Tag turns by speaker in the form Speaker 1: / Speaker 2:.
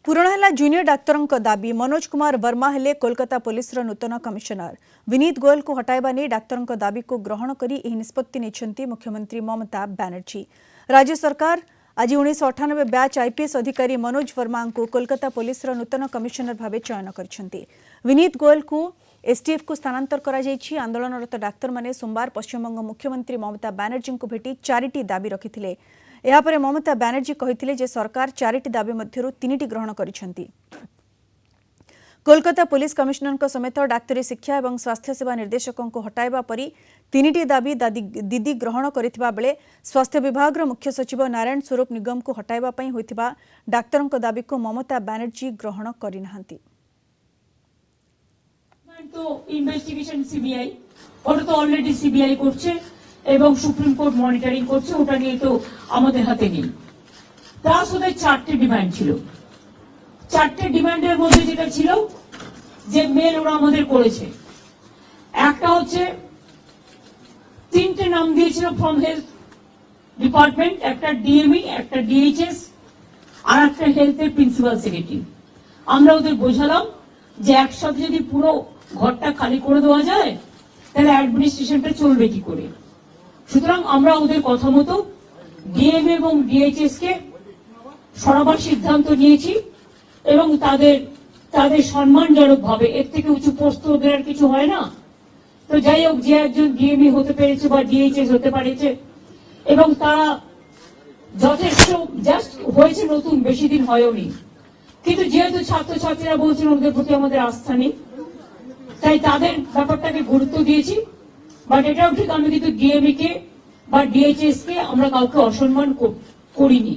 Speaker 1: पूरण है junior doctor दाबी मनोज कुमार वर्मा हेले कोलकाता पुलिस नूतन कमिशनर विनीत गोयल को हटाइबा नहीं डाक्तर दाबी को ग्रहण कर निष्पत्ति नहीं मुख्यमंत्री ममता बनर्जी। राज्य सरकार आज 1998 बैच आईपीएस अधिकारी मनोज वर्मा को कोलकाता पुलिस नूतन कमिशनर भाव चयन कर विनीत गोयल को एसटीएफ को स्थानांतर करा जायछि। आंदोलनरत डाक्तर माने सोमवार पश्चिमबंग मुख्यमंत्री ममता बनर्जी को भेटी 4टी दाबी रखिथिले। यापर ममता बनर्जी कहिथिले जे सरकार 4टी दाबी मध्यरु 3टी ग्रहण करिसेंती। कोलकाता पुलिस कमिश्नर समेत डाक्तरी शिक्षा और स्वास्थ्य सेवा निर्देशकों को हटाइबा परी 3टी दाबी दीदी ग्रहण करिथिबा बेले स्वास्थ्य विभाग मुख्य सचिव नारायण स्वरूप निगम को हटाइबा पई होइथिबा डाक्तरंक दाबी को ममता बनर्जी ग्रहण करिनाहांती।
Speaker 2: तो इन्वेस्टिगेशन सीबीआई और तो ऑलरेडी सीबीआई করছে এবং সুপ্রিম কোর্ট মনিটরিং করছে, ওটা নিয়ে তো আমাদের হাতে নেই। প্লাস ওদের 4টে ডিমান্ড ছিল। 4টে ডিমান্ডের মধ্যে যেটা ছিল যে মেল ওরা আমাদের করেছে, একটা হচ্ছে 3টে নাম দিয়েছিল ফ্রম হেলথ ডিপার্টমেন্ট, একটা ডিএমই, একটা ডিএইচএস আর একটা হেলথের প্রিন্সিপাল সেক্রেটারি। আমরা ওদের বোঝালাম যে একসাথে যদি পুরো ঘরটা খালি করে দেওয়া যায় তাহলে অ্যাডমিনিস্ট্রেশনটা চলবে কি করে। সুতরাং আমরা ওদের কথা মতো ডিএম এবং ডিএইচএস কে সরাবার সিদ্ধান্ত নিয়েছি এবং তাদের সম্মানজনক ভাবে, এর থেকে উঁচু পোস্ট ওদের আর কিছু হয় না। তো যাই হোক, যে একজন ডিএমই হতে পেরেছে বা ডিএইচএস হতে পারেছে এবং তারা যথেষ্ট জাস্ট হয়েছে, নতুন বেশি দিন হয়নি, কিন্তু যেহেতু ছাত্রছাত্রীরা বলছেন ওদের প্রতি আমাদের আস্থা নেই, তাই তাদের ব্যাপারটাকে গুরুত্ব দিয়েছি। বাট এটাও ঠিক, আমি কিন্তু ডিএমই কে বা ডিএইচএস কে আমরা কাউকে অসম্মান করিনি।